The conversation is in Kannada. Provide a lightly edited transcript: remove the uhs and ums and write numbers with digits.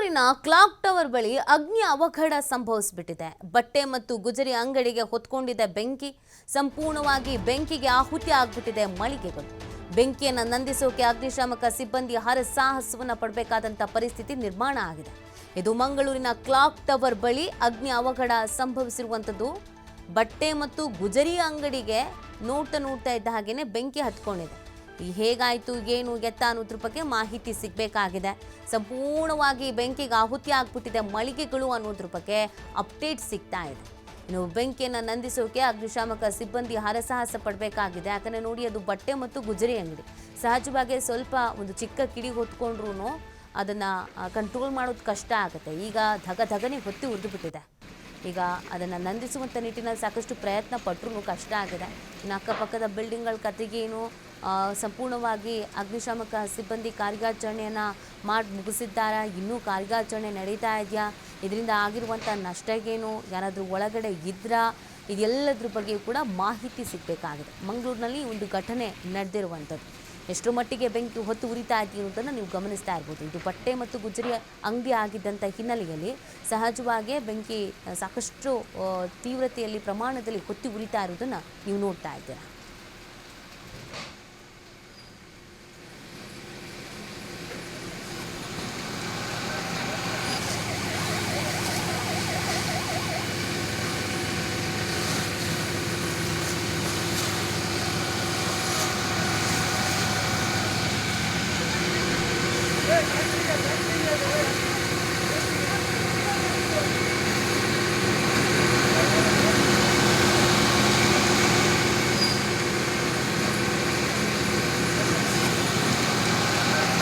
ಮಂಗಳೂರಿನ ಕ್ಲಾಕ್ ಟವರ್ ಬಳಿ ಅಗ್ನಿ ಅವಘಡ ಸಂಭವಿಸಿಬಿಟ್ಟಿದೆ. ಬಟ್ಟೆ ಮತ್ತು ಗುಜರಿ ಅಂಗಡಿಗೆ ಹೊತ್ಕೊಂಡಿದ್ದ ಬೆಂಕಿ ಸಂಪೂರ್ಣವಾಗಿ ಬೆಂಕಿಗೆ ಆಹುತಿ ಆಗಿಬಿಟ್ಟಿದೆ. ಮಳಿಗೆಗಳು ಬೆಂಕಿಯನ್ನು ನಂದಿಸೋಕೆ ಅಗ್ನಿಶಾಮಕ ಸಿಬ್ಬಂದಿ ಹರಸಾಹಸವನ್ನ ಪಡಬೇಕಾದಂತ ಪರಿಸ್ಥಿತಿ ನಿರ್ಮಾಣ ಆಗಿದೆ. ಇದು ಮಂಗಳೂರಿನ ಕ್ಲಾಕ್ ಟವರ್ ಬಳಿ ಅಗ್ನಿ ಅವಘಡ ಸಂಭವಿಸಿರುವಂತದ್ದು. ಬಟ್ಟೆ ಮತ್ತು ಗುಜರಿ ಅಂಗಡಿಗೆ ನೋಡ್ತಾ ಇದ್ದ ಹಾಗೇನೆ ಬೆಂಕಿ ಹತ್ಕೊಂಡಿದೆ. ಹೇಗಾಯಿತು ಏನು ಎತ್ತ ಅನ್ನೋದ್ರ ಬಗ್ಗೆ ಮಾಹಿತಿ ಸಿಗಬೇಕಾಗಿದೆ. ಸಂಪೂರ್ಣವಾಗಿ ಬೆಂಕಿಗೆ ಆಹುತಿ ಆಗ್ಬಿಟ್ಟಿದೆ ಮಳಿಗೆಗಳು ಅನ್ನೋದ್ರ ಬಗ್ಗೆ ಅಪ್ಡೇಟ್ ಸಿಗ್ತಾ ಇದೆ. ಇನ್ನು ಬೆಂಕಿಯನ್ನು ನಂದಿಸೋಕೆ ಅಗ್ನಿಶಾಮಕ ಸಿಬ್ಬಂದಿ ಹರಸಾಹಸ ಪಡಬೇಕಾಗಿದೆ. ಯಾಕಂದರೆ ನೋಡಿ, ಅದು ಬಟ್ಟೆ ಮತ್ತು ಗುಜರಿ ಅಂಗಡಿ. ಸಹಜವಾಗಿ ಸ್ವಲ್ಪ ಒಂದು ಚಿಕ್ಕ ಕಿಡಿ ಹೊತ್ಕೊಂಡ್ರೂ ಅದನ್ನು ಕಂಟ್ರೋಲ್ ಮಾಡೋದು ಕಷ್ಟ ಆಗುತ್ತೆ. ಈಗ ಧಗನೆ ಹೊತ್ತಿ ಉರಿದುಬಿಟ್ಟಿದೆ. ಈಗ ಅದನ್ನು ನಂದಿಸುವಂಥ ನಿಟ್ಟಿನಲ್ಲಿ ಸಾಕಷ್ಟು ಪ್ರಯತ್ನ ಪಟ್ಟರೂ ಕಷ್ಟ ಆಗಿದೆ. ಇನ್ನು ಅಕ್ಕಪಕ್ಕದ ಬಿಲ್ಡಿಂಗ್ಗಳ ಕತೆಗೇನು ಸಂಪೂರ್ಣವಾಗಿ ಅಗ್ನಿಶಾಮಕ ಸಿಬ್ಬಂದಿ ಕಾರ್ಯಾಚರಣೆಯನ್ನು ಮಾಡಿ ಮುಗಿಸಿದ್ದಾರಾ, ಇನ್ನೂ ಕಾರ್ಯಾಚರಣೆ ನಡೀತಾ ಇದೆಯಾ, ಇದರಿಂದ ಆಗಿರುವಂಥ ನಷ್ಟಗೇನು, ಯಾರಾದರೂ ಒಳಗಡೆ ಇದ್ರಾ, ಇದೆಲ್ಲದ್ರ ಬಗ್ಗೆ ಕೂಡ ಮಾಹಿತಿ ಸಿಗಬೇಕಾಗಿದೆ. ಮಂಗಳೂರಿನಲ್ಲಿ ಒಂದು ಘಟನೆ ನಡೆದಿರುವಂಥದ್ದು. ಎಷ್ಟರ ಮಟ್ಟಿಗೆ ಬೆಂಕಿ ಹೊತ್ತು ಉರಿತಾ ಇದೆ ಅನ್ನೋದನ್ನು ನೀವು ಗಮನಿಸ್ತಾ ಇರ್ಬೋದು. ಇದು ಬಟ್ಟೆ ಮತ್ತು ಗುಜರಿ ಅಂಗಡಿ ಆಗಿದ್ದಂಥ ಹಿನ್ನೆಲೆಯಲ್ಲಿ ಸಹಜವಾಗಿ ಬೆಂಕಿ ಸಾಕಷ್ಟು ತೀವ್ರತೆಯಲ್ಲಿ ಪ್ರಮಾಣದಲ್ಲಿ ಹೊತ್ತಿ ಉರಿತಾ ಇರೋದನ್ನು ನೀವು ನೋಡ್ತಾ ಇದ್ದೀರಾ.